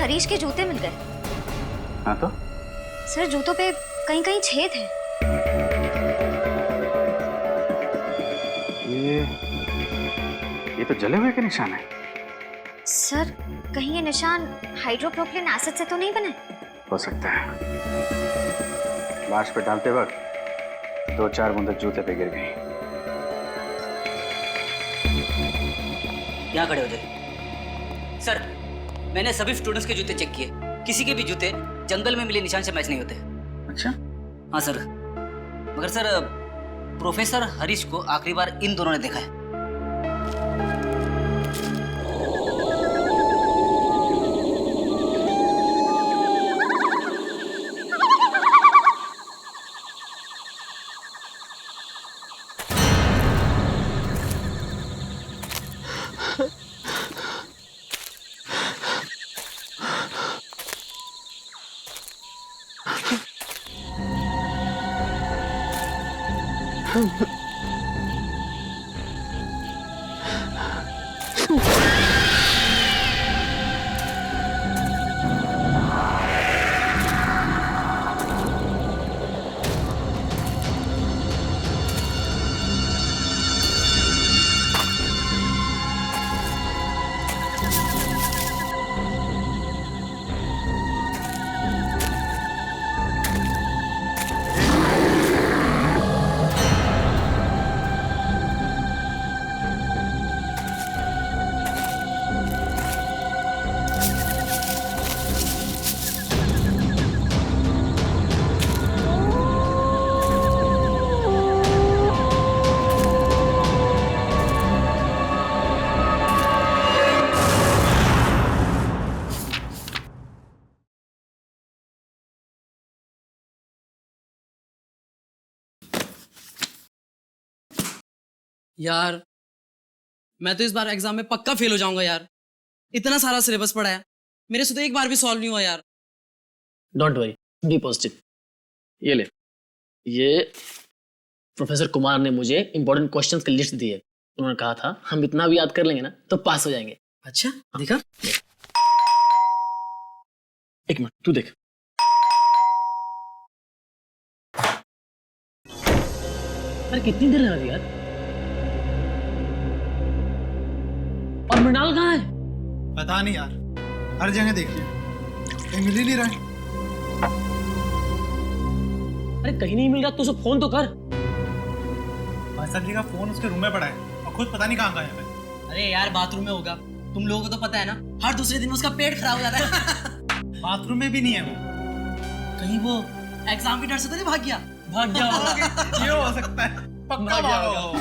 हरीश के जूते मिल गए। हाँ तो सर जूतों पे कहीं कहीं छेद है। ये तो जले हुए के निशान है। सर कहीं ये निशान हाइड्रोप्रोपिलीन एसिड से तो नहीं बने? हो सकता है। लाश पे डालते वक्त 2-4 बूंदें जूते पे गिर गई। यहाँ खड़े हो जाए। सर मैंने सभी स्टूडेंट्स के जूते चेक किए, किसी के भी जूते जंगल में मिले निशान से मैच नहीं होते। अच्छा? हाँ सर, मगर सर प्रोफेसर हरीश को आखिरी बार इन दोनों ने देखा है। यार मैं तो इस बार एग्जाम में पक्का फेल हो जाऊंगा यार। इतना सारा सिलेबस पढ़ा है, मेरे से तो एक बार भी सॉल्व नहीं हुआ यार। Don't worry, be positive. ये ले, ये प्रोफेसर कुमार ने मुझे इंपॉर्टेंट क्वेश्चंस की लिस्ट दी है। उन्होंने कहा था हम इतना भी याद कर लेंगे ना तो पास हो जाएंगे। अच्छा देखा? एक मिनट तू देख। अरे कितनी देर लगा दी यार। और मृणाल कहाँ है? पता नहीं यार, हर जगह देख लिया, कहीं मिल ही नहीं रहा है। अरे कहीं नहीं मिल रहा तो उसे फोन तो कर। भाई साहब जी का फोन उसके रूम में पड़ा है और खुद पता नहीं कहाँ गया है। अरे यार बाथरूम में होगा, तुम लोगों को तो पता है ना, हर दूसरे दिन उसका पेट खराब हो जाता है। बाथरूम में भी नहीं है वो। कहीं वो एग्जाम की डर से तो नहीं भाग गया? भाग गया होगा। ये हो सकता है, पक्का भागा होगा।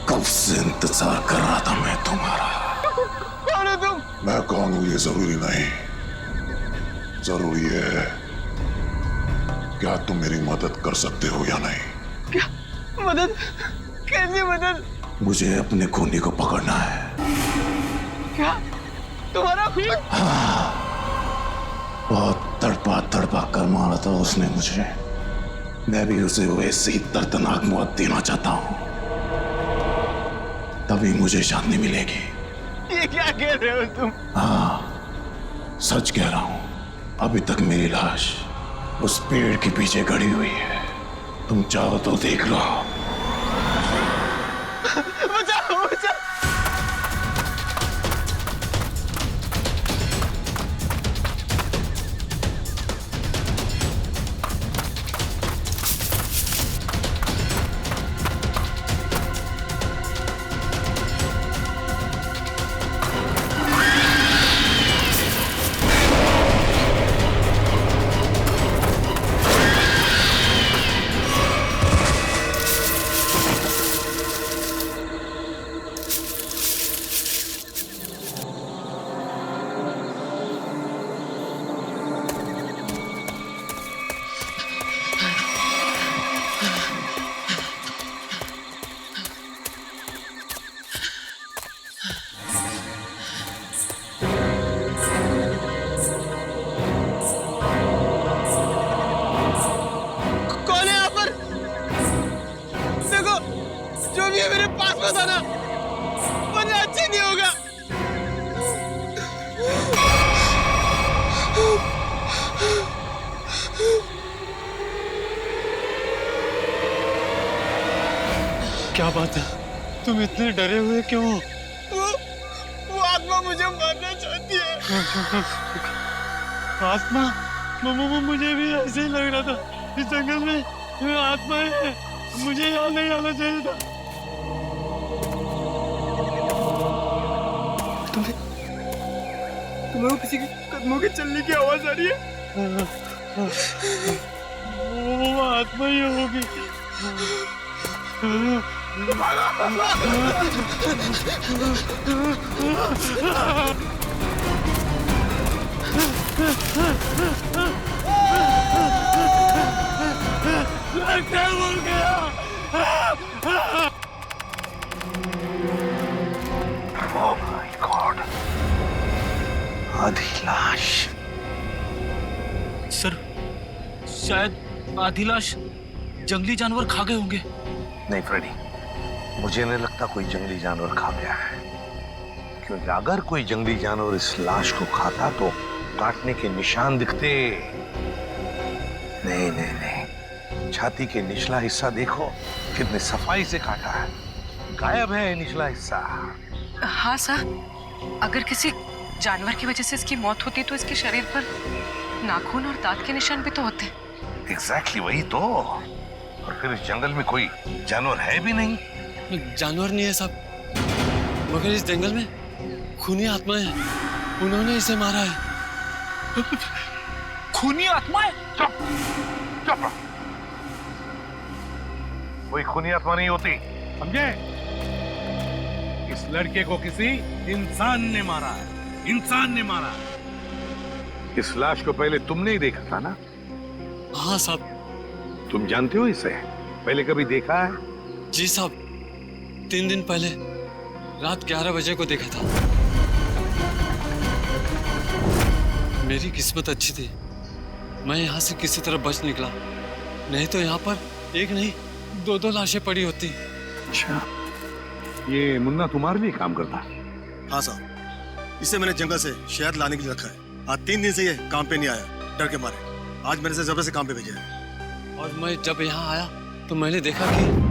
कब से इंतजार कर रहा था मैं तुम्हारा। कौन है तुम? मैं कौन हूं ये जरूरी नहीं, जरूरी है क्या तुम मेरी मदद कर सकते हो या नहीं। क्या मदद? कैसी मदद? मुझे अपने खूनी को पकड़ना है। क्या तुम्हारा खून? बहुत तड़पा तड़पा कर मारा था उसने मुझे, मैं भी उसे वैसे ही दर्दनाक मौत देना चाहता हूं, तभी मुझे शांति मिलेगी। ये क्या कह रहे हो तुम? हाँ सच कह रहा हूं, अभी तक मेरी लाश उस पेड़ के पीछे खड़ी हुई है, तुम चाहो तो देख लो। बचाओ बचाओ। कौन है यहाँ पर? देखो जो भी है मेरे पास बताना, वरना अच्छा नहीं होगा। क्या बात है, तुम इतने डरे हुए क्यों हो? वो आत्मा मुझे मारना चाहती है। आत्मा? मुझे भी ऐसे ही लग रहा था, इस जंगल में आत्माएं हैं, मुझे यहाँ नहीं आना चाहिए था। तुम्हें वो किसी के कदमों के चलने की आवाज आ रही है? वो आत्मा ही होगी। लगता है मर गया। Oh my God, आधी लाश। सर शायद आधी लाश जंगली जानवर खा गए होंगे। नहीं फ्रेडी, मुझे नहीं लगता कोई जंगली जानवर खा गया है, क्योंकि अगर कोई जंगली जानवर इस लाश को खाता तो काटने के निशान दिखते। नहीं नहीं नहीं, छाती के निचला हिस्सा देखो, कितने सफाई से काटा है, गायब है निचला हिस्सा। हाँ सर, अगर किसी जानवर की वजह से इसकी मौत होती तो इसके शरीर पर नाखून और दांत के निशान भी तो होते। एग्जैक्टली वही तो। और फिर इस जंगल में कोई जानवर है भी नहीं। जानवर नहीं है साहब, मगर इस जंगल में खूनी आत्माएं हैं, उन्होंने इसे मारा है। खूनी आत्माएं? चुप चुप, कोई खूनी आत्मा नहीं होती, समझे? इस लड़के को किसी इंसान ने मारा है, इंसान ने मारा है। इस लाश को पहले तुमने ही देखा था ना? हाँ साहब। तुम जानते हो इसे? पहले कभी देखा है? जी साहब, 3 दिन पहले रात 11 बजे को देखा था। मेरी किस्मत अच्छी थी, मैं यहाँ से किसी तरह बच निकला, नहीं तो यहाँ पर एक नहीं 2-2 लाशें पड़ी होती। अच्छा, ये मुन्ना तुम्हारे लिए काम करता? हाँ साहब, इसे मैंने जंगल से शहद लाने के लिए रखा है। आज 3 दिन से ये काम पे नहीं आया, डर के मारे। आज मैंने इसे जबरदस्ती काम पे भेजा है। और मैं जब यहाँ आया तो मैंने देखा कि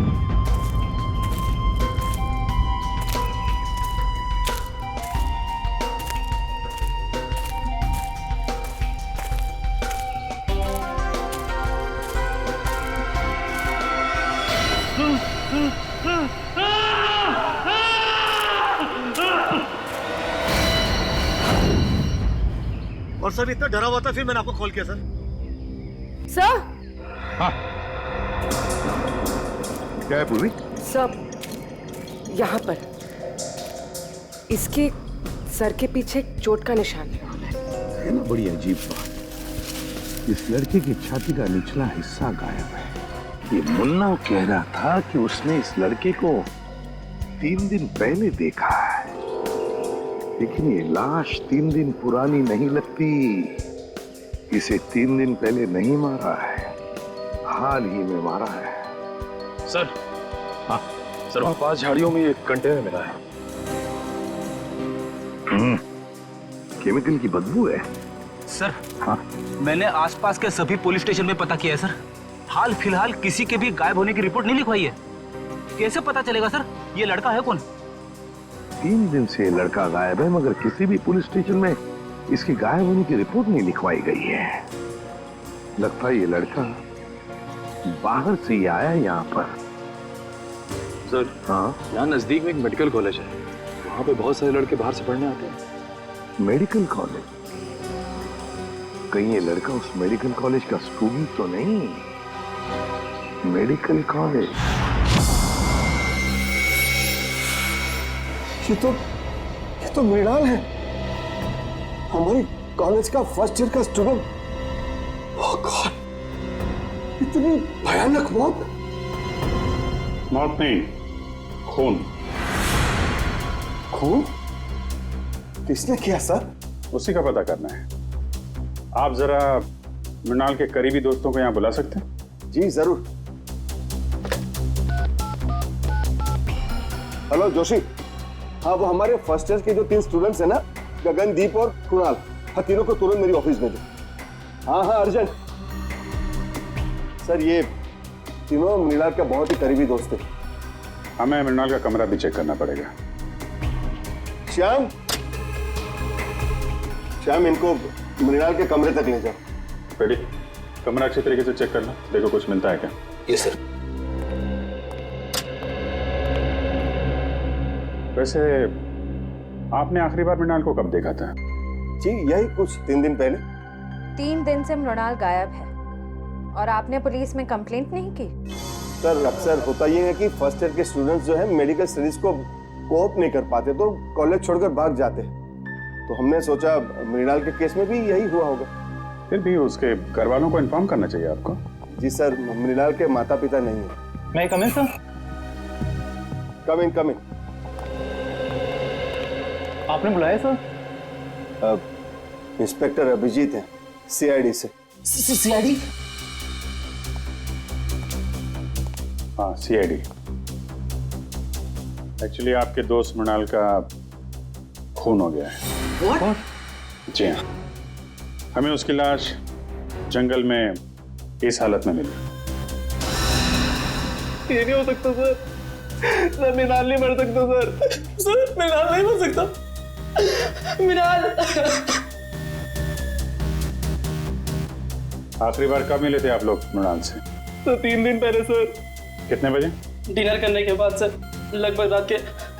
और सर इतना डरा हुआ था, फिर मैंने आपको कॉल किया सर। सर। हाँ, क्या है पूरी? सर, यहाँ पर इसके सर के पीछे एक चोट का निशान है ना, बड़ी अजीब बात। इस लड़के की छाती का निचला हिस्सा गायब है। ये मुन्ना कह रहा था कि उसने इस लड़के को 3 दिन पहले देखा है, लेकिन ये लाश 3 दिन पुरानी नहीं लगती। इसे 3 दिन पहले नहीं मारा है, हाल ही में मारा है। सर, हाँ सर, वहाँ पास झाड़ियों में एक कंटेनर मिला है। केमिकल की बदबू है। सर, हाँ? मैंने आसपास के सभी पुलिस स्टेशन में पता किया है सर। हाल फिलहाल किसी के भी गायब होने की रिपोर्ट नहीं लिखवाई है। कैसे पता चलेगा सर ये लड़का है कौन? 3 दिन से लड़का गायब है, मगर किसी भी पुलिस स्टेशन में इसकी गायब होने की रिपोर्ट नहीं लिखवाई गई है। लगता है ये लड़का बाहर से ही आया यहाँ पर। सर, हाँ, यहाँ नजदीक में एक मेडिकल कॉलेज है, वहाँ पे बहुत सारे लड़के बाहर से पढ़ने आते हैं। Medical college? कहीं ये लड़का उस मेडिकल कॉलेज का स्टूडेंट तो नहीं? मेडिकल कॉलेज, ये तो मृणाल है, हमारी कॉलेज का फर्स्ट ईयर का स्टूडेंट। ओह गॉड, इतनी भयानक मौत। मौत नहीं, खून। खून? किसने किया सर? उसी का पता करना है। आप जरा मृणाल के करीबी दोस्तों को यहाँ बुला सकते हैं? जी जरूर। हेलो जोशी। हाँ, वो हमारे फर्स्ट ईयर के जो 3 स्टूडेंट्स हैं ना, गगनदीप और कुणाल, हाँ तीनों को तुरंत मेरी ऑफिस भेजो। हाँ हाँ अर्जेंट। सर, ये तीनों मृणाल का बहुत ही करीबी दोस्त है। हमें मृणाल का कमरा भी चेक करना पड़ेगा। श्याम, इनको मृणाल के कमरे तक ले जाओ। पेडी, कमरा अच्छी तरीके से चेक करना, देखो कुछ मिलता है क्या। Yes sir. वैसे आपने आखिरी बार मृणाल को कब देखा था? जी यही कुछ 3 दिन पहले। 3 दिन से मृणाल गायब है और आपने पुलिस में कंप्लेंट नहीं की? सर, अक्सर होता ये है कि फर्स्ट ईयर के स्टूडेंट्स जो है मेडिकल स्टडीज को कोप नहीं कर पाते तो कॉलेज छोड़कर भाग जाते हैं। तो हमने सोचा मृणाल के केस में भी यही हुआ होगा। फिर भी उसके घर वालों को इन्फॉर्म करना चाहिए आपको। जी सर, मृणाल के माता पिता नहीं है। मैं कम इन सर? कम इन। आपने बुलाया सर? इंस्पेक्टर अभिजीत हैं, CID से। CID? हाँ, CID। एक्चुअली आपके दोस्त मृणाल का खून हो गया है। What? जी हाँ, हमें उसकी लाश जंगल में इस हालत में मिली। ये नहीं हो सकता सर, मृणाल नहीं मर सकता सर, मृणाल नहीं मर सकता। मृणाल। आखिरी बार कब मिले थे आप लोग मृणाल से? तो 3 दिन पहले सर। कितने बजे? डिनर करने के बाद सर, लगभग रात के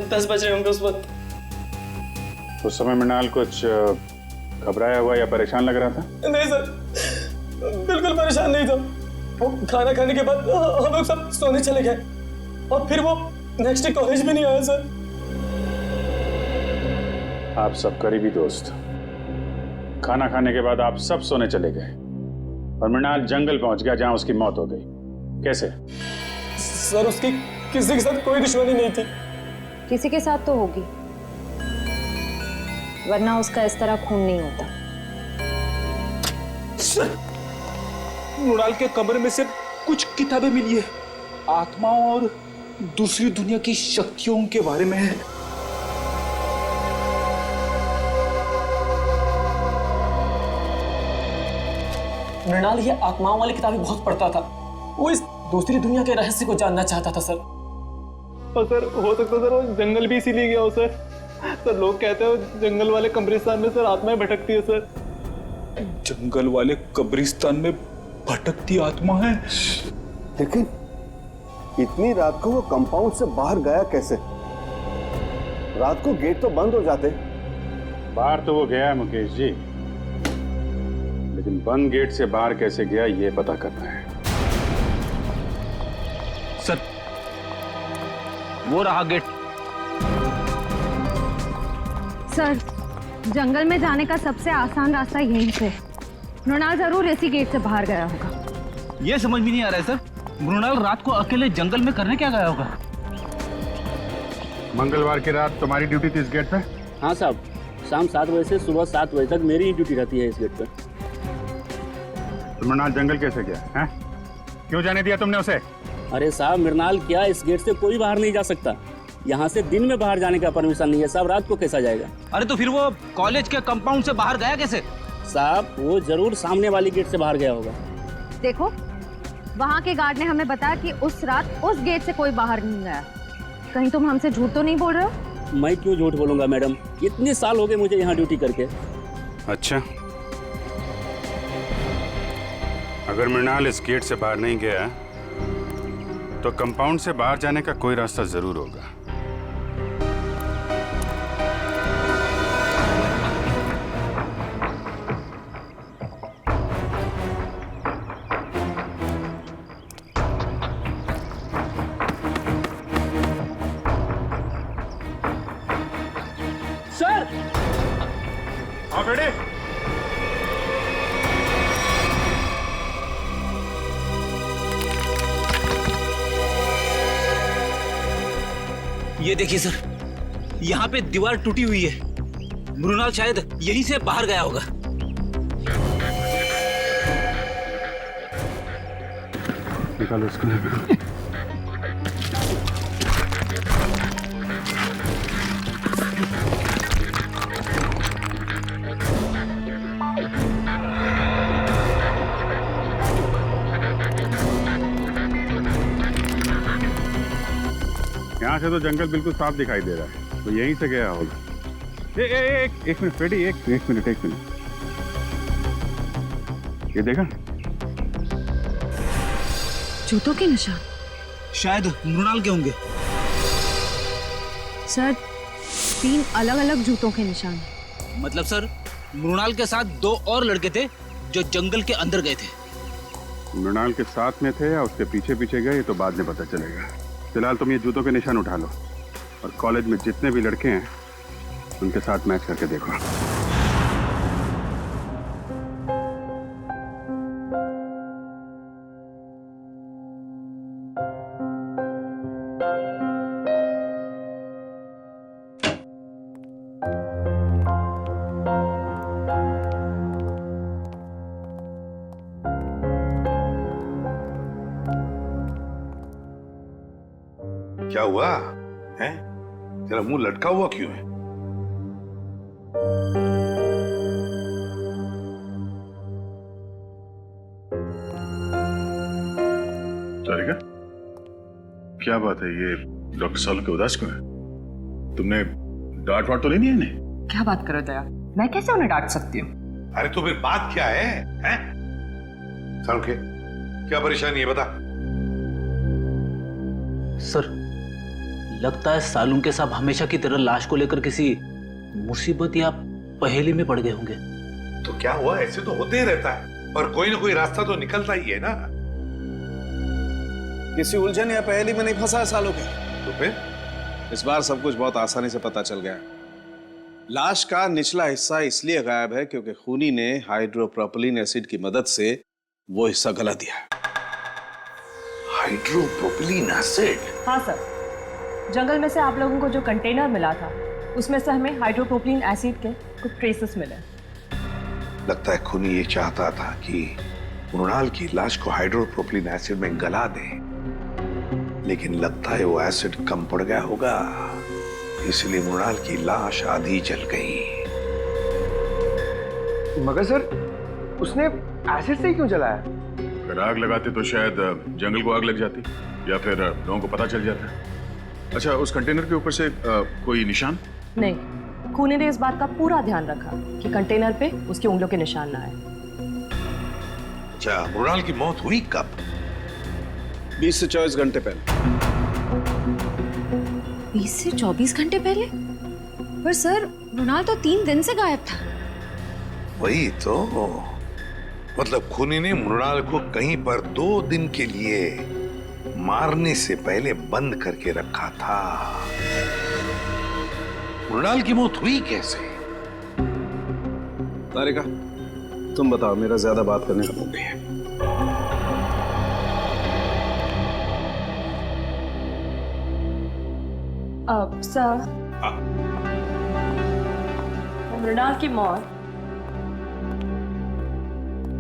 10 बज रहे होंगे उस वक्त। उस समय मृणाल कुछ घबराया हुआ या परेशान लग रहा था? नहीं सर, बिल्कुल परेशान नहीं था। वो खाना खाने के बाद हम लोग सब सोने चले गए और फिर वो नेक्स्ट डे कॉलेज भी नहीं आया सर। आप सब करीबी दोस्त, खाना खाने के बाद आप सब सोने चले गए और मृणाल जंगल पहुंच गया जहां उसकी मौत हो गई। कैसे? सर, उसकी किसी के साथ कोई दुश्मनी नहीं थी। किसी के साथ तो होगी, वरना उसका इस तरह खून नहीं होता। सर, मृणाल के कमरे में से कुछ किताबें मिली है, आत्माओं और दूसरी दुनिया की शक्तियों के बारे में है। मृणाल ये आत्माओं वाली किताबें बहुत पढ़ता था। वो इस दूसरी दुनिया के रहस्य को जानना चाहता था सर। और सर, हो सकता सर वो जंगल भी इसीलिए गया हो सर। सर, लोग कहते हैं जंगल वाले कब्रिस्तान में सर आत्माएं भटकती है सर। जंगल वाले कब्रिस्तान में भटकती आत्मा है? लेकिन इतनी रात को वो कंपाउंड से बाहर गया कैसे? रात को गेट तो बंद हो जाते। बाहर तो वो गया है मुकेश जी, लेकिन बंद गेट से बाहर कैसे गया ये पता करना है। सर, वो रहा गेट, सर, जंगल में जाने का सबसे आसान रास्ता यहीं से। मृणाल जरूर इसी गेट से बाहर गया होगा। ये समझ में नहीं आ रहा है सर, मृणाल रात को अकेले जंगल में करने क्या गया होगा? मंगलवार की रात तुम्हारी ड्यूटी थी इस गेट पे? हाँ साहब, शाम 7 बजे से सुबह 7 बजे तक मेरी ही ड्यूटी रहती है इस गेट पर। तो मृणाल जंगल कैसे गया है? क्यों जाने दिया तुमने उसे? अरे साहब, मृणाल क्या, इस गेट से कोई बाहर नहीं जा सकता। यहाँ से दिन में बाहर जाने का परमिशन नहीं है साहब, रात को कैसा जाएगा? अरे तो फिर वो कॉलेज के कंपाउंड से बाहर गया कैसे? साहब, वो जरूर सामने वाली गेट से बाहर गया होगा। देखो, वहाँ के गार्ड ने हमें बताया कि उस रात उस गेट से कोई बाहर नहीं गया। कहीं तुम हमसे झूठ तो नहीं बोल रहे हो? मैं क्यों झूठ बोलूंगा मैडम, इतने साल हो गए मुझे यहाँ ड्यूटी करके। अच्छा, अगर मृणाल इस गेट से बाहर नहीं गया तो कंपाउंड से बाहर जाने का कोई रास्ता जरूर होगा। सर, हाँ बेटे। ये देखिए सर, यहाँ पे दीवार टूटी हुई है। मृणाल शायद यहीं से बाहर गया होगा। निकालो इसको। यहाँ से तो जंगल बिल्कुल साफ दिखाई दे रहा है, तो यहीं से गया होगा। एक मिनट फ्रेडी, एक मिनट। ये देखा, जूतों के निशान। शायद मृणाल के होंगे। सर, 3 अलग-अलग जूतों के निशान। मतलब सर, मृणाल के साथ 2 और लड़के थे जो जंगल के अंदर गए थे। मृणाल के साथ में थे या उसके पीछे पीछे गए, तो बाद में पता चलेगा। फिलहाल तुम ये जूतों के निशान उठा लो और कॉलेज में जितने भी लड़के हैं उनके साथ मैच करके देखो। क्या हुआ है? तेरा मुंह लटका हुआ क्यों है? सारिका, क्या बात है? ये डॉक्टर सालू के उदास क्यों है? तुमने डांट वाट तो नहीं दी इन्हें? क्या बात करो दया, मैं कैसे उन्हें डांट सकती हूँ? अरे तो फिर बात क्या है? हैं? सालू के क्या परेशानी है, बता। सर, लगता है सालून के साहब हमेशा की तरह लाश को लेकर किसी मुसीबत या पहेली में पड़ गए होंगे। तो क्या हुआ? ऐसे तो होते ही रहता है, और कोई ना कोई रास्ता तो निकलता ही है ना। किसी उलझन या पहेली में नहीं फंसा है सालों के। तो फिर इस बार सब कुछ बहुत आसानी से पता चल गया। लाश का निचला हिस्सा इसलिए गायब है क्योंकि खूनी ने हाइड्रोप्रोपिलीन एसिड की मदद से वो हिस्सा गला दिया। हाइड्रोप्रोपिलीन एसिड? हाँ सर, जंगल में से आप लोगों को जो कंटेनर मिला था उसमें से हमें हाइड्रोप्रोपिलीन एसिड के कुछ ट्रेसेस मिले। लगता है खूनी ये चाहता था कि मृणाल की लाश को हाइड्रोप्रोपिलीन एसिड में गला दे, लेकिन लगता है वो एसिड कम पड़ गया होगा, इसलिए मृणाल की लाश आधी जल गई। मगर सर, उसने एसिड से ही क्यों जलाया? अगर आग लगाते तो शायद जंगल को आग लग जाती या फिर लोगों को पता चल जाता। अच्छा, उस कंटेनर के ऊपर से कोई निशान? नहीं, खूनी ने इस बात का पूरा ध्यान रखा कि कंटेनर पे उसकी उंगलियों के निशान ना आए। अच्छा, मृणाल की मौत हुई कब? 20 से 24 घंटे पहले। 20 से 24 घंटे पहले? पर सर, मृणाल तो 3 दिन से गायब था। वही तो, मतलब खूनी ने मृणाल को कहीं पर 2 दिन के लिए मारने से पहले बंद करके रखा था। मृणाल की मौत हुई कैसे? तारिका, तुम बताओ, मेरा ज्यादा बात करने का मूड नहीं है। सर, मृणाल की मौत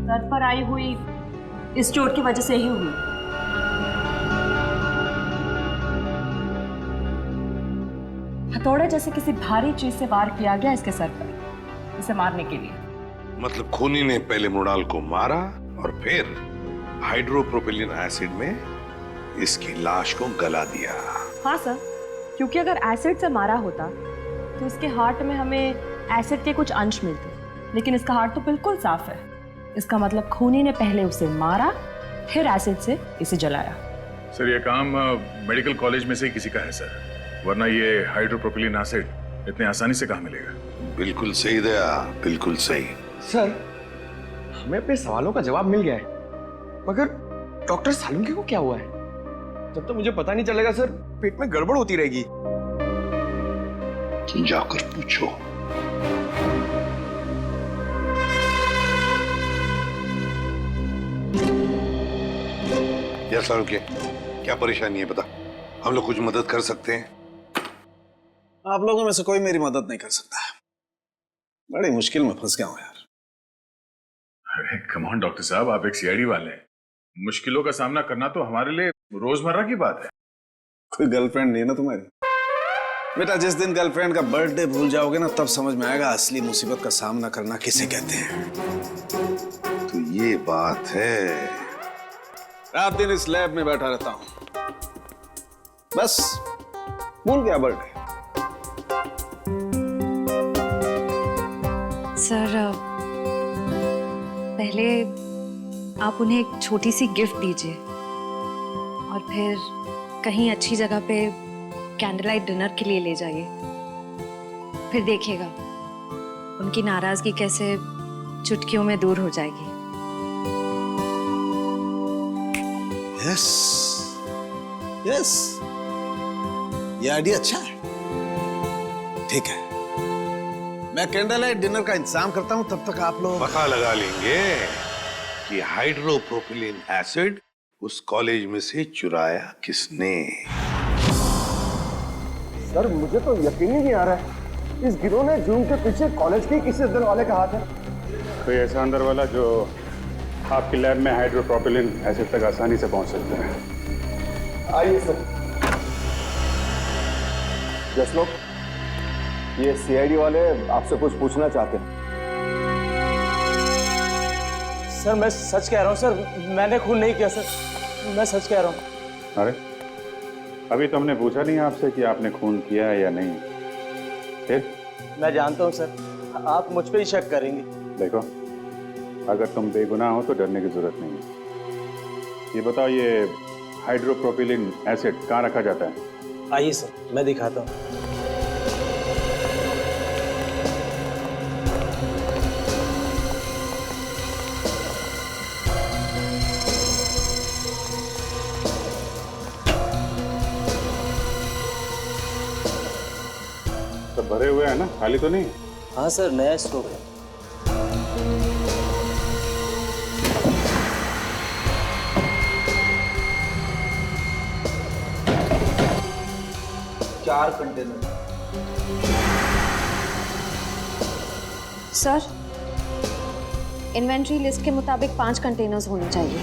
सर पर आई हुई इस चोट की वजह से ही हुई। हथौड़े जैसे किसी भारी चीज से वार किया गया इसके सर पर, इसे मारने के लिए। मतलब खूनी ने पहले मृणाल को मारा और फिर हाइड्रोप्रोपिलीन एसिड में इसकी लाश को गला दिया। हाँ सर, क्योंकि अगर एसिड से मारा होता तो इसके हार्ट में हमें एसिड के कुछ अंश मिलते, लेकिन इसका हार्ट तो बिल्कुल साफ है। इसका मतलब खूनी ने पहले उसे मारा, फिर एसिड से इसे जलाया। सर, ये काम मेडिकल कॉलेज में से ही किसी का है सर, वरना ये हाइड्रोप्रोपिलीन एसिड इतने आसानी से कहाँ मिलेगा? बिल्कुल सही दया, बिल्कुल सही। सर, हमें अपने सवालों का जवाब मिल गया है, मगर डॉक्टर सालुंके को क्या हुआ है? जब तक मुझे पता नहीं चलेगा सर, पेट में गड़बड़ होती रहेगी। जाकर पूछो। यार सालुंके, क्या परेशानी है बता, हम लोग कुछ मदद कर सकते हैं? आप लोगों में से कोई मेरी मदद नहीं कर सकता। बड़ी मुश्किल में फंस गया हूं यार। अरे कम ऑन डॉक्टर साहब, आप एक सीआईडी वाले हैं, मुश्किलों का सामना करना तो हमारे लिए रोजमर्रा की बात है। कोई गर्लफ्रेंड नहीं है ना तुम्हारी? बेटा, जिस दिन गर्लफ्रेंड का बर्थडे भूल जाओगे ना, तब समझ में आएगा असली मुसीबत का सामना करना किसे कहते हैं। तो ये बात है। रात दिन इस लैब में बैठा रहता हूं, बस भूल गया बर्थडे। सर, पहले आप उन्हें एक छोटी सी गिफ्ट दीजिए और फिर कहीं अच्छी जगह पे कैंडल लाइट डिनर के लिए ले जाइए। फिर देखिएगा उनकी नाराजगी कैसे चुटकियों में दूर हो जाएगी। यस, यस, ये आइडिया अच्छा है। ठीक है, मैं कैंडल लाइट डिनर का इंतजाम करता हूं, तब तक आप लोग पता लगा लेंगे कि हाइड्रोप्रोपिलीन एसिड उस कॉलेज में से चुराया किसने। सर, मुझे तो यकीन ही नहीं आ रहा है, इस गिरोह ने जूम के पीछे कॉलेज के किसी अंदर वाले का हाथ है। कोई ऐसा अंदर वाला जो आपकी लैब में हाइड्रोप्रोपिलीन एसिड तक आसानी से पहुंच सकते हैं। आइए सर। जस लोग, ये सीआईडी वाले आपसे कुछ पूछना चाहते हैं। सर, मैं सच कह रहा हूँ सर, मैंने खून नहीं किया सर, मैं सच कह रहा हूँ। अरे, अभी तो हमने पूछा नहीं आपसे कि आपने खून किया है या नहीं। फिर मैं जानता हूँ सर, आप मुझ पे ही शक करेंगे। देखो, अगर तुम बेगुनाह हो तो डरने की जरूरत नहीं है। ये बताओ, ये हाइड्रोप्रोपिलीन एसिड कहाँ रखा जाता है? आइए सर, मैं दिखाता हूँ। सब भरे हुए हैं ना, खाली तो नहीं? हाँ सर, नया स्टॉक है। चार कंटेनर। सर, इन्वेंट्री लिस्ट के मुताबिक 5 कंटेनर्स होने चाहिए।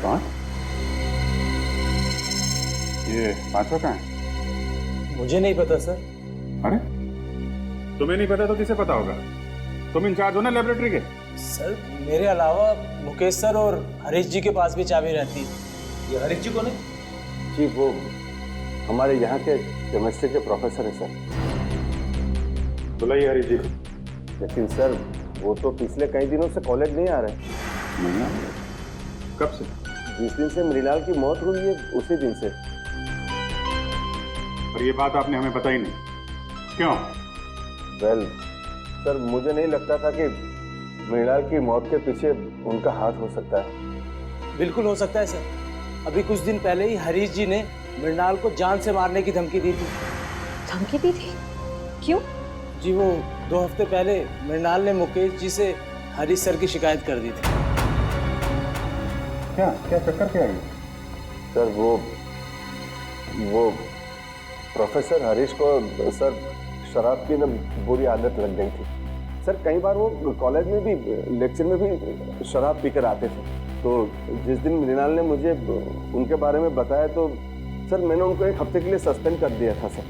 5? ये 5वां कहाँ है? मुझे नहीं पता सर। अरे, तुम्हें नहीं पता तो किसे पता होगा? तुम इंचार्ज हो ना लेबोरेटरी के। सर, मेरे अलावा मुकेश सर और हरीश जी के पास भी चाबी रहती है। ये हरीश जी कौन है? जी, वो हमारे यहाँ के केमिस्ट्री के प्रोफेसर है सर। बुलाइए हरीश जी। लेकिन सर, वो तो पिछले कई दिनों से कॉलेज नहीं आ रहे। नहीं आ रहे? कब से? जिस दिन से मृणाल की मौत हुई है उसी दिन से। और ये बात आपने हमें बताई नहीं, क्यों? वेल सर, मुझे नहीं लगता था कि मृणाल की मौत के पीछे उनका हाथ हो सकता है। बिल्कुल हो सकता है सर। अभी कुछ दिन पहले ही हरीश जी ने मृणाल को जान से मारने की धमकी दी थी। धमकी दी थी? क्यों? जी वो 2 हफ्ते पहले मृणाल ने मुकेश जी से हरीश सर की शिकायत कर दी थी। क्या क्या चक्कर क्या है? सर वो प्रोफेसर हरीश को सर शराब की ना बुरी आदत लग गई थी। सर कई बार वो कॉलेज में भी लेक्चर में भी शराब पीकर आते थे। तो जिस दिन मृणाल ने मुझे उनके बारे में बताया तो सर मैंने उनको 1 हफ्ते के लिए सस्पेंड कर दिया था सर।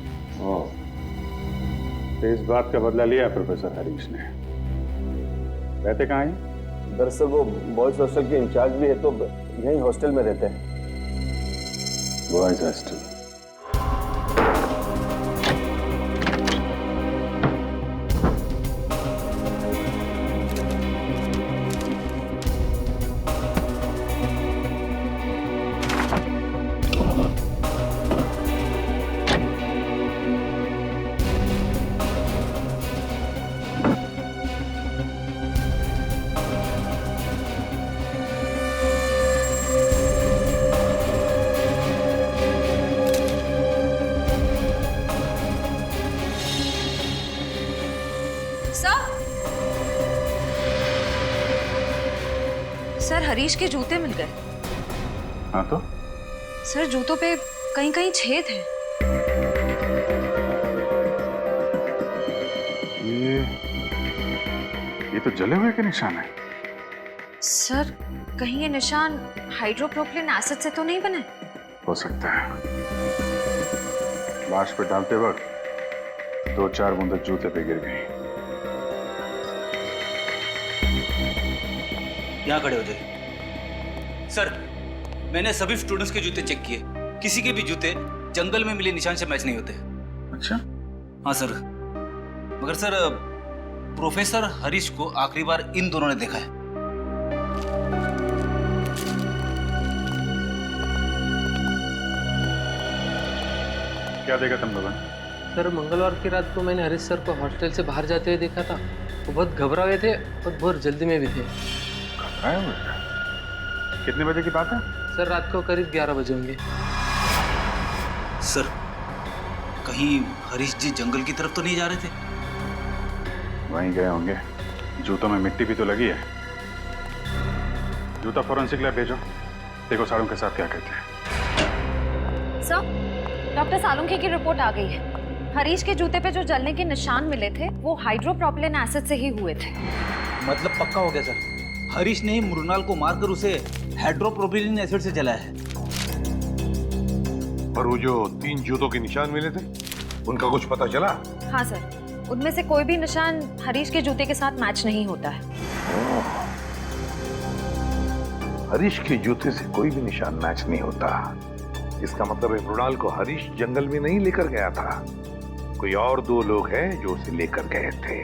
तो इस बात का बदला लिया प्रोफेसर हरीश ने। रहते कहाँ हैं? दरअसल वो बॉयज हॉस्टल के इंचार्ज भी है, तो यही हॉस्टल में रहते हैं। Boys hostel. सर हरीश के जूते मिल गए। हाँ तो सर जूतों पे कहीं कहीं छेद है। ये तो जले हुए के निशान है। सर कहीं ये निशान हाइड्रोप्रोपिलीन एसिड से तो नहीं बने? हो सकता है। लाश पे डालते वक्त 2-4 बूंदें जूते पे गिर गई। यहाँ खड़े हो जाइए। सर मैंने सभी स्टूडेंट्स के जूते चेक किए, किसी के भी जूते जंगल में मिले निशान से मैच नहीं होते। अच्छा? हाँ सर, मगर सर प्रोफेसर हरीश को आखिरी बार इन दोनों ने देखा है। क्या देखा तुम लोगों ने? सर मंगलवार की रात को मैंने हरीश सर को हॉस्टल से बाहर जाते हुए देखा था। वो बहुत घबरा हुए थे और बहुत जल्दी में भी थे। घबराए हुए? कितने बजे की बात है? सर रात को करीब 11 बजे होंगे। सर कहीं हरीश जी जंगल की तरफ तो नहीं जा रहे थे? वहीं गए होंगे। जूतों में मिट्टी भी तो लगी है। जूता फॉरेंसिक लैब भेजो, देखो साड़ों के साथ क्या कहते हैं। सर डॉक्टर सालुंखे की रिपोर्ट आ गई है। हरीश के जूते पे जो जलने के निशान मिले थे वो हाइड्रोप्रोपिलीन एसिड से ही हुए थे। मतलब पक्का हो गया सर, हरीश ने ही मृणाल को मारकर उसे हाइड्रोप्रोपिलीन एसिड से जलाया है। पर वो जो 3 जूतों के निशान मिले थे उनका कुछ पता चला? हाँ सर, उनमें से कोई भी निशान हरीश के जूते के साथ मैच नहीं होता है। हरीश के जूते से कोई भी निशान मैच नहीं होता। इसका मतलब है मृणाल को हरीश जंगल में नहीं लेकर गया था, कोई और 2 लोग हैं जो उसे लेकर गए थे।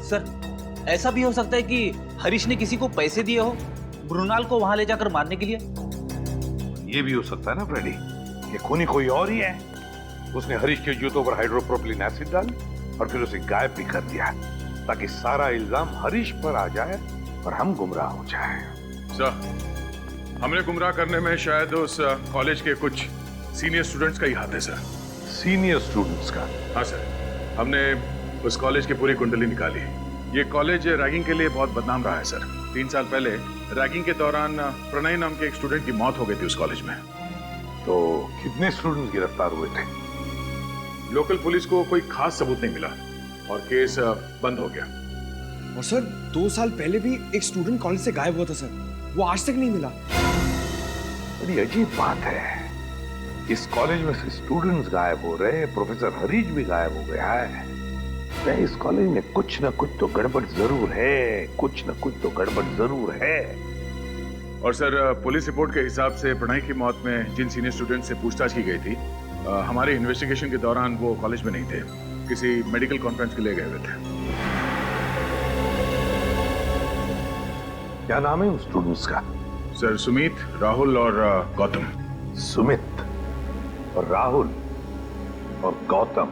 सर ऐसा भी हो सकता है कि हरीश ने किसी को पैसे दिए हो मृणाल को वहां ले जाकर मारने के लिए। ये भी हो सकता है ना फ्रेडी, ये खूनी कोई और ही है। उसने हरीश के जूतों पर हाइड्रोप्रोपिलीन एसिड डाल और फिर उसे गायब भी कर दिया ताकि सारा इल्जाम हरीश पर आ जाए और हम गुमराह हो जाएं। सर हमने गुमराह करने में शायद उस कॉलेज के कुछ सीनियर स्टूडेंट्स का ही हाथ है सर। सीनियर स्टूडेंट्स का? हाँ सर, हमने उस कॉलेज की पूरी कुंडली निकाली। ये कॉलेज रैगिंग के लिए बहुत बदनाम रहा है सर। 3 साल पहले रैगिंग के दौरान प्रणय नाम के एक स्टूडेंट की मौत हो गई थी उस कॉलेज में। तो कितने स्टूडेंट्स गिरफ्तार हुए थे? लोकल पुलिस को कोई खास सबूत नहीं मिला और केस बंद हो गया। और सर 2 साल पहले भी एक स्टूडेंट कॉलेज से गायब हुआ था सर, वो आज तक नहीं मिला। बड़ी अजीब बात है, इस कॉलेज में से स्टूडेंट्स गायब हो रहे हैं, प्रोफेसर हरीश भी गायब हो गया है। इस कॉलेज में कुछ न कुछ तो गड़बड़ जरूर है, कुछ न कुछ तो गड़बड़ जरूर है। और सर पुलिस रिपोर्ट के हिसाब से प्रणय की मौत में जिन सीनियर स्टूडेंट से पूछताछ की गई थी, हमारे इन्वेस्टिगेशन के दौरान वो कॉलेज में नहीं थे, किसी मेडिकल कॉन्फ्रेंस के लिए गए हुए थे। क्या नाम है उन स्टूडेंट्स का? सर सुमित, राहुल और गौतम। सुमित और राहुल और गौतम।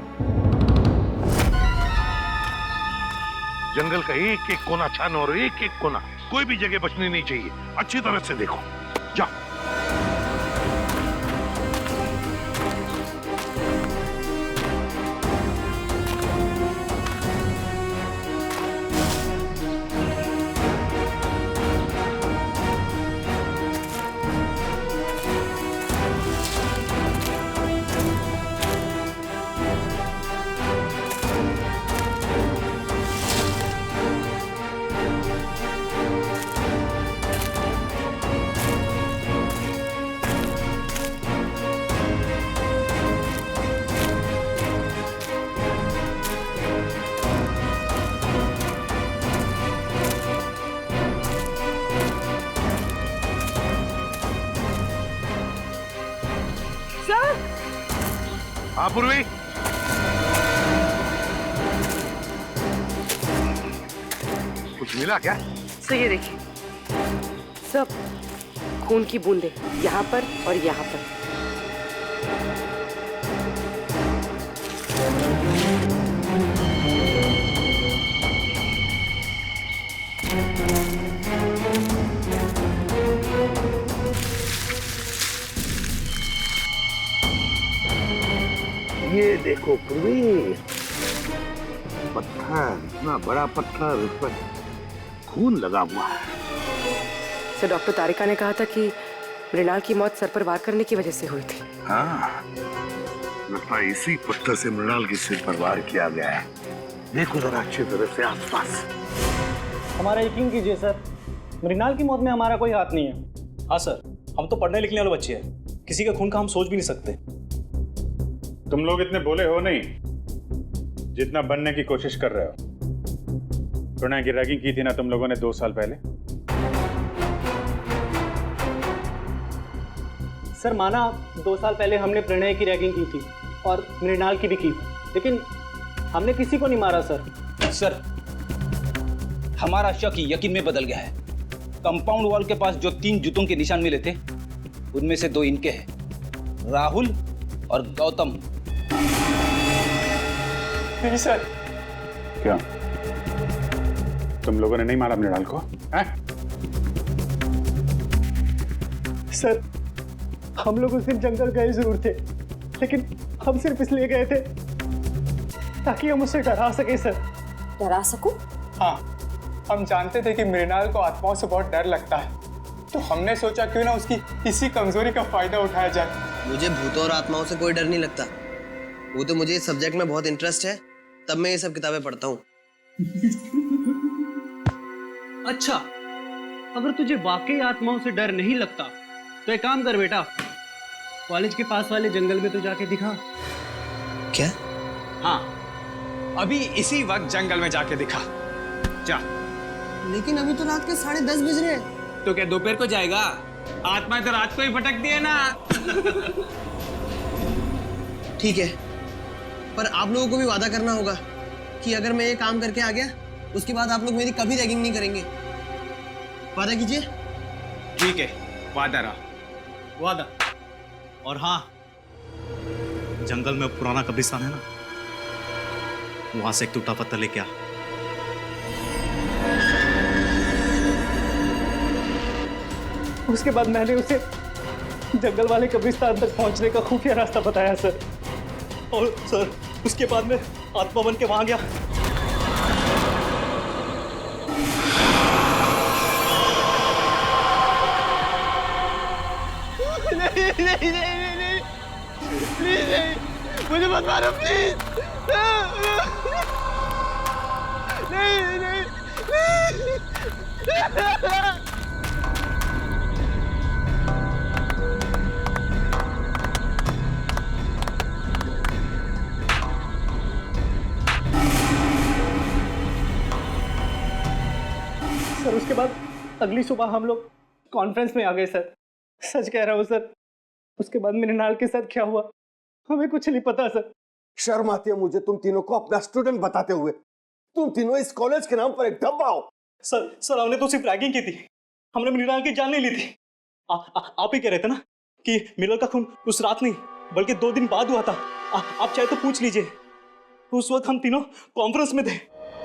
जंगल का एक एक कोना छानो और एक एक कोना, कोई भी जगह बचनी नहीं चाहिए। अच्छी तरह से देखो, जाओ। हाँ पूर्वी, कुछ मिला क्या? सर ये देखिए, सब खून की बूंदें यहाँ पर और यहाँ पर। ये देखो पूर्वी, पत्थर, इतना बड़ा पत्थर, उस पर खून लगा हुआ है। सर डॉक्टर तारिका ने कहा था कि मृणाल की मौत सर पर वार करने की वजह से हुई थी। हाँ, लगता है इसी पत्थर से मृणाल के सिर पर वार किया गया है। देखो जरा अच्छी तरह से आसपास। हमारा यकीन कीजिए सर, मृणाल की मौत में हमारा कोई हाथ नहीं है। हाँ सर, हम तो पढ़ने लिखने वाले बच्चे हैं, किसी के खून का हम सोच भी नहीं सकते। तुम लोग इतने बोले हो नहीं जितना बनने की कोशिश कर रहे हो। प्रणय की रैगिंग की थी ना तुम लोगों ने 2 साल पहले। सर माना 2 साल पहले हमने प्रणय की रैगिंग की थी और मृणाल की भी की, लेकिन हमने किसी को नहीं मारा सर। सर हमारा शक यकीन में बदल गया है। कंपाउंड वॉल के पास जो 3 जूतों के निशान मिले थे उनमें से 2 इनके हैं, राहुल और गौतम। नहीं सर। क्या तुम लोगों ने नहीं मारा मृणाल को? हैं? सर हम लोग उस दिन जंगल गए जरूर थे, लेकिन हम सिर्फ इसलिए गए थे ताकि हम उसे डरा सके सर। डरा सकूं? हाँ, हम जानते थे कि मृणाल को आत्माओं से बहुत डर लगता है, तो हमने सोचा क्यों ना उसकी इसी कमजोरी का फायदा उठाया जाए। मुझे भूतों और आत्माओं से कोई डर नहीं लगता। वो तो मुझे इस सब्जेक्ट में बहुत इंटरेस्ट है, तब मैं ये सब किताबें पढ़ता हूँ। अच्छा, अगर तुझे वाकई आत्माओं से डर नहीं लगता तो एक काम कर बेटा, कॉलेज के पास वाले जंगल में तो जाके दिखा। क्या? हाँ, अभी इसी वक्त जंगल में जाके दिखा। जा। लेकिन अभी तो रात के 10:30 बज रहे हैं। तो क्या दोपहर को जाएगा? आत्मा तो रात को ही भटकती है ना। ठीक है, पर आप लोगों को भी वादा करना होगा कि अगर मैं ये काम करके आ गया उसके बाद आप लोग मेरी कभी रैगिंग नहीं करेंगे। वादा कीजिए। ठीक है, वादा रहा। वादा। और हाँ, जंगल में पुराना कब्रिस्तान है ना, वहां से एक टूटा पत्थर लेके आ। उसके बाद मैंने उसे जंगल वाले कब्रिस्तान तक पहुंचने का खुफिया रास्ता बताया सर, और सर उसके बाद मैं आत्मा बन के वहां गया। नहीं नहीं नहीं नहीं प्लीज नहीं, मुझे मत मारो प्लीज। नहीं नहीं सर उसके बाद अगली सुबह हम लोग कॉन्फ्रेंस में आ गए सर। सच कह रहा हूँ सर, उसके बाद मृणाल के साथ क्या हुआ हमें कुछ नहीं पता सर। शर्म आती है मुझे तुम तीनों को अपना स्टूडेंट बताते हुए। तुम तीनों इस कॉलेज के नाम पर एक डब्बा हो। सर हमने तो सिर्फ रैगिंग की थी, हमने मृणाल की जान नहीं ली थी। आप ही कह रहे थे ना कि मृणाल का खून उस रात नहीं बल्कि 2 दिन बाद हुआ था। आप चाहे तो पूछ लीजिए, उस वक्त हम तीनों कॉन्फ्रेंस में थे।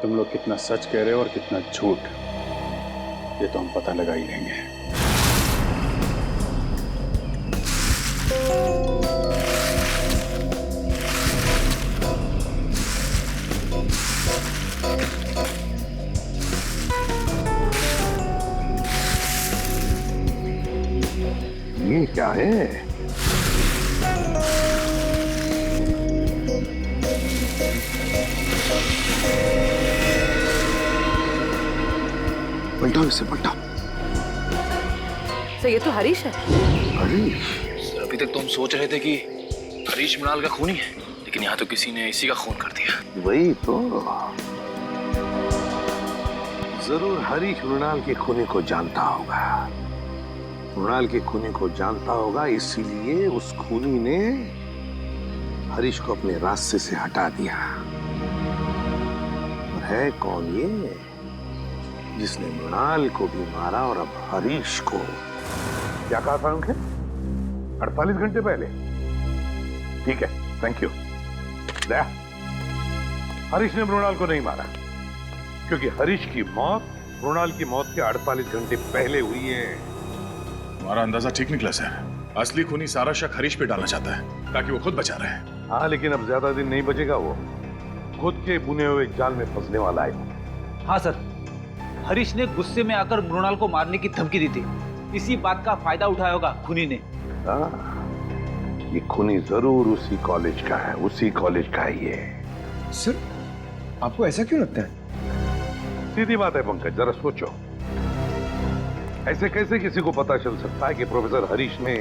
तुम लोग कितना सच कह रहे हो और कितना झूठ, ये तो हम पता लगा ही लेंगे। ये क्या है? पलटाओ इसे, पलटाओ। तो ये तो हरीश है। हरीश? अभी तक तो हम सोच रहे थे कि हरीश मृणाल का खूनी है, लेकिन यहाँ तो किसी ने इसी का खून कर दिया। वही तो, जरूर हरीश मृणाल के खूनी को जानता होगा। मृणाल के खूनी को जानता होगा, इसीलिए उस खूनी ने हरीश को अपने रास्ते से हटा दिया। और है कौन ये जिसने मृणाल को भी मारा और अब हरीश को? क्या कहा था उनके? 48 घंटे पहले? ठीक है, थैंक यू। दया, हरीश ने मृणाल को नहीं मारा, क्योंकि हरीश की मौत मृणाल की मौत के 48 घंटे पहले हुई है। हमारा अंदाजा ठीक निकला सर। असली खूनी सारा शक हरीश पे डालना चाहता है ताकि वो खुद बचा रहे। हाँ, लेकिन अब ज्यादा दिन नहीं बचेगा, वो खुद के बुने हुए जाल में फंसने वाला है। हाँ सर, हरीश ने गुस्से में आकर मृणाल को मारने की धमकी दी थी। इसी बात का फायदा उठाया होगा खूनी ने। ये खूनी जरूर उसी कॉलेज का है, उसी कॉलेज का ही है। सर, आपको ऐसा क्यों लगता है? सीधी बात है पंकज, जरा सोचो, ऐसे कैसे किसी को पता चल सकता है कि प्रोफेसर हरीश ने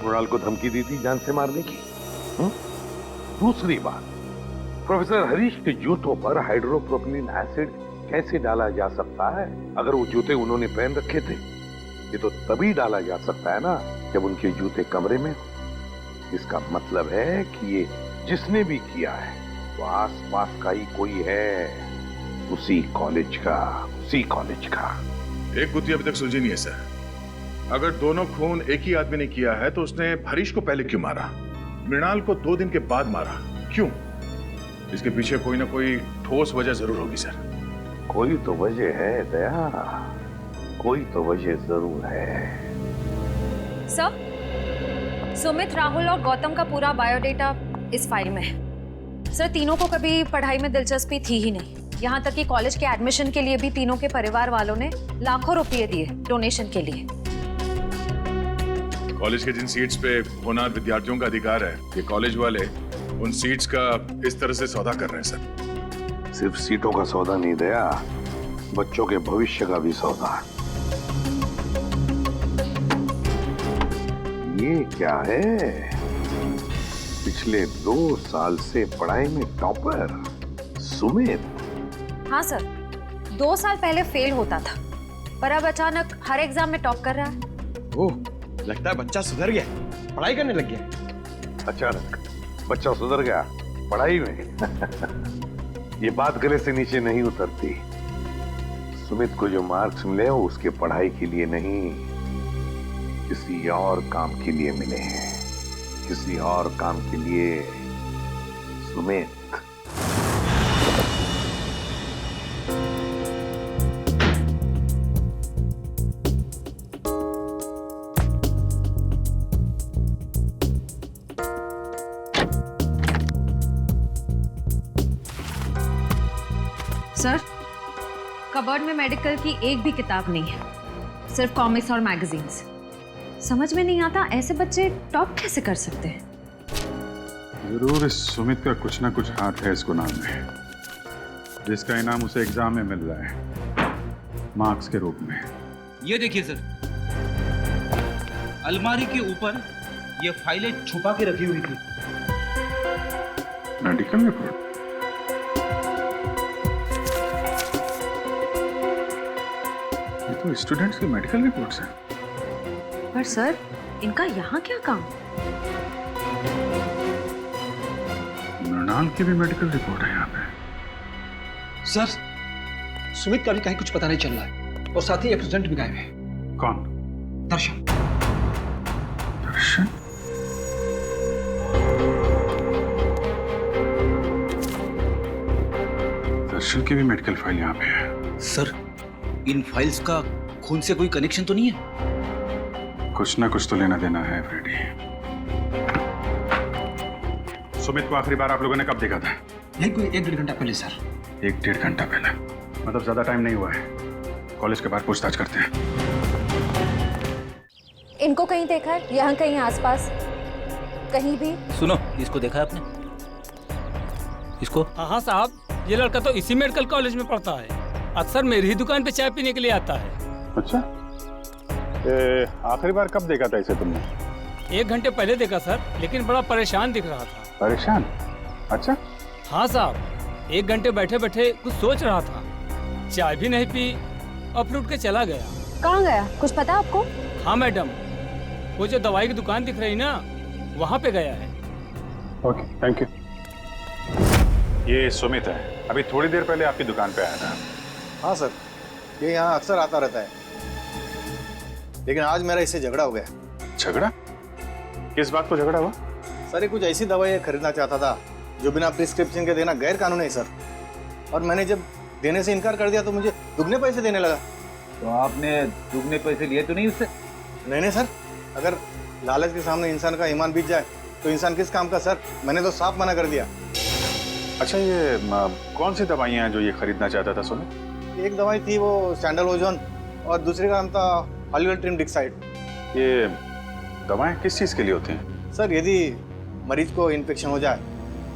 मृणाल को धमकी दी थी जान से मारने की? दूसरी बात, प्रोफेसर हरीश के जूतों पर हाइड्रोप्रोपिलीन एसिड कैसे डाला जा सकता है? अगर वो जूते उन्होंने पहन रखे थे, ये तो तभी डाला जा सकता है ना जब उनके जूते कमरे में हो। इसका मतलब है कि ये जिसने भी किया है वो आसपास का ही कोई है, उसी कॉलेज का, उसी कॉलेज का। एक गुत्थी अभी तक सुलझी नहीं है सर। अगर दोनों खून एक ही आदमी ने किया है तो उसने हरीश को पहले क्यों मारा, मृणाल को 2 दिन के बाद मारा क्यों? इसके पीछे कोई ना कोई ठोस वजह जरूर होगी सर। कोई तो वजह है दया, कोई तो वजह जरूर है। सर, सुमित, राहुल और गौतम का पूरा बायोडेटा इस फाइल में है। सर, तीनों को कभी पढ़ाई में दिलचस्पी थी ही नहीं। यहाँ तक कि कॉलेज के एडमिशन के लिए भी तीनों के परिवार वालों ने लाखों रुपए दिए डोनेशन के लिए। कॉलेज के जिन सीट्स पे होनहार विद्यार्थियों का अधिकार है, ये कॉलेज वाले उन सीट्स का इस तरह से सौदा कर रहे हैं सर। सिर्फ सीटों का सौदा नहीं दया, बच्चों के भविष्य का भी सौदा। ये क्या है? पिछले 2 साल से पढ़ाई में टॉपर सुमित। हाँ सर, 2 साल पहले फेल होता था, पर अब अचानक हर एग्जाम में टॉप कर रहा है। ओह, लगता है बच्चा सुधर गया, पढ़ाई करने लग गया। अचानक बच्चा सुधर गया पढ़ाई में? ये बात गले से नीचे नहीं उतरती। सुमित को जो मार्क्स मिले वो उसके पढ़ाई के लिए नहीं, किसी और काम के लिए मिले हैं, किसी और काम के लिए। सुमित, सर, कबर्ड में मेडिकल की एक भी किताब नहीं है, सिर्फ कॉमिक्स और मैगजीन्स। समझ में नहीं आता ऐसे बच्चे टॉप कैसे कर सकते हैं। जरूर इस सुमित का कुछ ना कुछ हाथ है इस गुनाह में, जिसका इनाम उसे एग्जाम में मिल रहा है मार्क्स के रूप में। ये देखिए सर, अलमारी के ऊपर ये फाइलें छुपा के रखी हुई थी। Medical report? ये तो स्टूडेंट्स की मेडिकल रिपोर्ट्स हैं। पर सर, इनका यहाँ क्या काम? मृणाल की भी मेडिकल रिपोर्ट है यहाँ पे। सर, सुमित का भी कहीं कुछ पता नहीं चल रहा है, और साथ ही एब्सेंट भी गायब है। कौन? दर्शन। दर्शन? दर्शन की भी मेडिकल फाइल यहाँ पे है। सर, इन फाइल्स का खून से कोई कनेक्शन तो नहीं है? कुछ ना कुछ तो लेना देना है फ्रेडी। सुमित को आखिरी बार आप लोगों ने कब देखा था? नहीं, कोई 1-1.5 घंटा पहले सर। 1-1.5 घंटा पहले? मतलब ज्यादा टाइम नहीं हुआ है। कॉलेज के बाहर पूछताछ करते हैं। इनको कहीं देखा है? यहाँ कहीं आसपास कहीं भी? सुनो, इसको देखा है आपने? इसको? हाँ साहब, ये लड़का तो इसी मेडिकल कॉलेज में पढ़ता है। अक्सर मेरी ही दुकान पे चाय पीने के लिए आता है। अच्छा, आखिरी बार कब देखा था इसे तुमने? 1 घंटे पहले देखा सर, लेकिन बड़ा परेशान दिख रहा था। परेशान? अच्छा। हाँ साहब, 1 घंटे बैठे बैठे कुछ सोच रहा था, चाय भी नहीं पी और फिर उठ के चला गया। कहाँ गया, कुछ पता आपको? हाँ मैडम, वो जो दवाई की दुकान दिख रही ना, वहाँ पे गया है। Okay, thank you. ये सुमित है, अभी थोड़ी देर पहले आपकी दुकान पे आया था। हाँ सर, ये यहाँ अक्सर आता रहता है, लेकिन आज मेरा इससे झगड़ा हो गया। झगड़ा? किस बात को झगड़ा हुआ? सर ये कुछ ऐसी दवाई खरीदना चाहता था जो बिना प्रिस्क्रिप्शन के देना गैर कानूनी है सर, और मैंने जब देने से इनकार कर दिया तो मुझे दुगने पैसे देने लगा। तो आपने दुगने पैसे लिए तो नहीं उससे? नहीं सर, अगर लालच के सामने इंसान का ईमान बीत जाए तो इंसान किस काम का सर, मैंने तो साफ मना कर दिया। अच्छा, ये कौन सी दवाइयाँ हैं जो ये खरीदना चाहता था सुमित? एक दवाई थी वो सैंडल ओजोन, और दूसरे का नाम था हॉलीवुड डिक्साइड। ये दवाएं किस चीज़ के लिए होती हैं? सर यदि मरीज को इन्फेक्शन हो जाए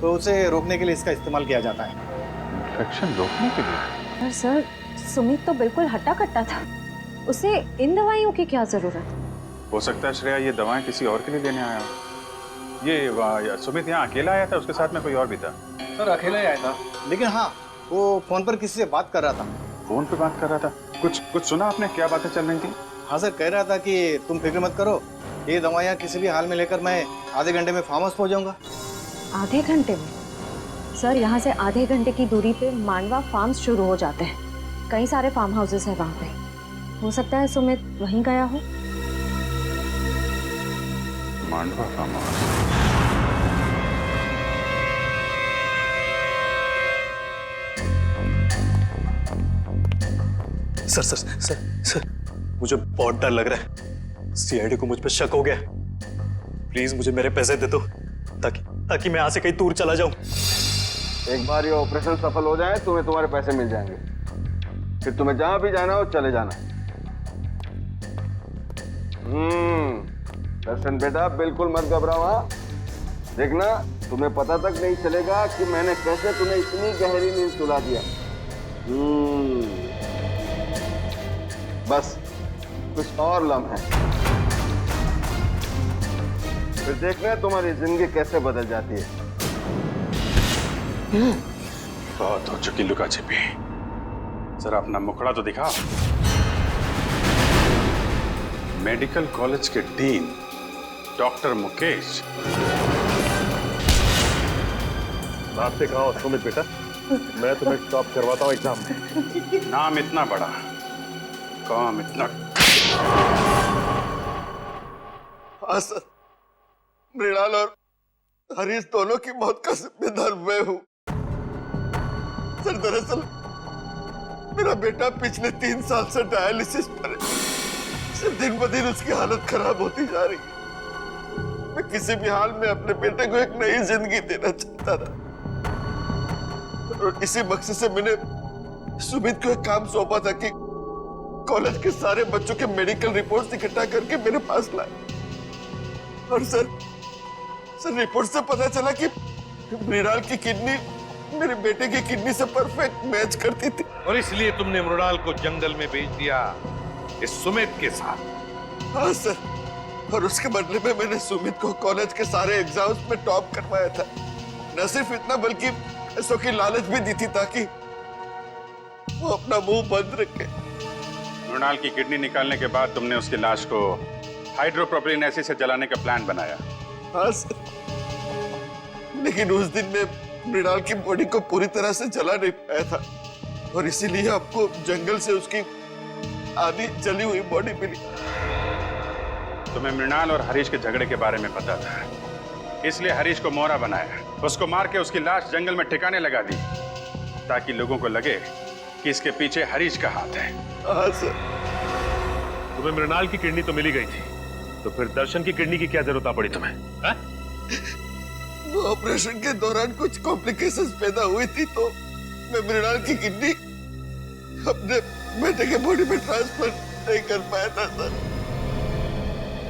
तो उसे रोकने के लिए इसका इस्तेमाल किया जाता है। इन्फेक्शन रोकने के लिए? पर सर सुमित तो बिल्कुल हट्टा कट्टा था, उसे इन दवाइयों की क्या जरूरत? हो सकता है श्रेया ये दवाएं किसी और के लिए लेने आया हो। ये सुमित यहाँ अकेला आया था, उसके साथ में कोई और भी था? सर अकेला ही आया था, लेकिन हाँ वो फोन पर किसी से बात कर रहा था। फोन पे बात कर रहा था? कुछ सुना आपने? क्या बातें चल रही थी? हाँ सर, कह रहा था कि तुम फिक्र मत करो, ये दवाइयाँ किसी भी हाल में लेकर मैं आधे घंटे में फार्म हाउस पहुँच जाऊंगा। आधे घंटे में? सर यहाँ से आधे घंटे की दूरी पे मांडवा फार्म्स शुरू हो जाते हैं, कई सारे फार्म हाउसेस हैं वहाँ पे। हो सकता है सुमित वहीं गया हो। Mandwa farmhouse? Sir sir sir sir मुझे बहुत डर लग रहा है, सीआईडी को मुझ पर शक हो गया। प्लीज मुझे मेरे पैसे दे दो ताकि मैं यहाँ से कहीं दूर चला जाऊं। एक बार ये ऑपरेशन सफल हो जाए तुम्हें तुम्हारे पैसे मिल जाएंगे, फिर तुम्हें जहां भी जाना हो चले जाना। दर्शन बेटा बिल्कुल मत घबराओ। हाँ देखना, तुम्हें पता तक नहीं चलेगा कि मैंने कैसे तुम्हें इतनी गहरी नींद सुला दिया। बस कुछ और लम्हे, फिर देखना तुम्हारी जिंदगी कैसे बदल जाती है। बहुत हो चुकी लुका छिपी, जरा अपना मुखड़ा तो दिखाओ। मेडिकल कॉलेज के डीन डॉक्टर मुकेश। बात से कहा सुमित बेटा, मैं तुम्हें टॉप करवाता हूँ एग्जाम में। नाम इतना बड़ा, काम इतना। हाँ सर, मृणाल और हरीश दोनों की मौत का जिम्मेदार मैं हूँ। सर दरअसल मेरा बेटा पिछले 3 साल से डायलिसिस पर है। सिर्फ दिन ब दिन उसकी हालत खराब होती जा रही है। मैं किसी भी हाल में अपने बेटे को एक नई जिंदगी देना चाहता था, और इसी मकसद से मैंने सुमित को एक काम सौंपा था कि कॉलेज के सारे बच्चों के मेडिकल रिपोर्ट्स इकट्ठा करके मेरे पास लाए। और सर रिपोर्ट से पता चला कि मृणाल की किडनी मेरे बेटे की किडनी से परफेक्ट मैच करती थी। और इसलिए तुमने मृणाल को जंगल में भेज दिया इस सुमित के साथ? हाँ सर, और उसके बदले में मैंने सुमित को कॉलेज के सारे एग्जाम्स में टॉप करवाया था। न सिर्फ इतना बल्कि पैसों की लालच भी दी थी ताकि वो अपना मुंह बंद रखे। मृणाल की किडनी निकालने के बाद तुमने उसकी लाश को हाइड्रोप्रोपिलीन एसिड से जलाने का प्लान बनाया? हाँ सर, लेकिन उस दिन में मृणाल की बॉडी को पूरी तरह से जला नहीं पाया था, और इसीलिए आपको जंगल से उसकी आधी जली हुई बॉडी मिली। तुम्हें मृणाल और हरीश के झगड़े के बारे में पता था, इसलिए हरीश को मोहरा बनाया, उसको मार के उसकी लाश जंगल में ठिकाने लगा दी ताकि लोगों को लगे कि इसके पीछे हरीश का हाथ है। हाँ सर। तुम्हें मृणाल की किडनी तो मिली गई थी, तो फिर दर्शन की किडनी की क्या जरूरत पड़ी तुम्हें? हा? वो ऑपरेशन के दौरान कुछ कॉम्प्लिकेशंस पैदा हुई थी, तो मैं मृणाल की किडनी अपने बेटे के बॉडी में ट्रांसफर नहीं कर पाया था सर।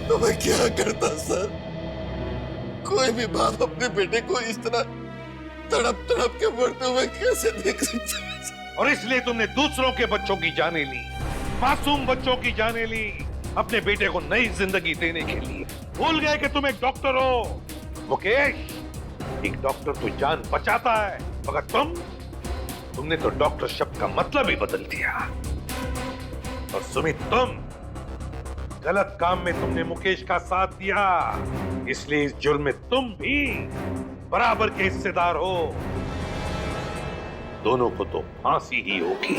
तो मैं क्या करता सर? कोई भी बाप अपने बेटे को इस तरह तड़प तड़प के मरते हुए कैसे देख सकता है? और इसलिए तुमने दूसरों के बच्चों की जानें ली, मासूम बच्चों की जानें ली, अपने बेटे को नई जिंदगी देने के लिए। भूल गए कि तुम एक डॉक्टर हो मुकेश। एक डॉक्टर तो जान बचाता है, मगर तुमने तो डॉक्टर शब्द का मतलब ही बदल दिया। और सुमित, तुम गलत काम में तुमने मुकेश का साथ दिया, इसलिए इस जुर्म में तुम भी बराबर के हिस्सेदार हो, दोनों को तो फांसी ही होगी।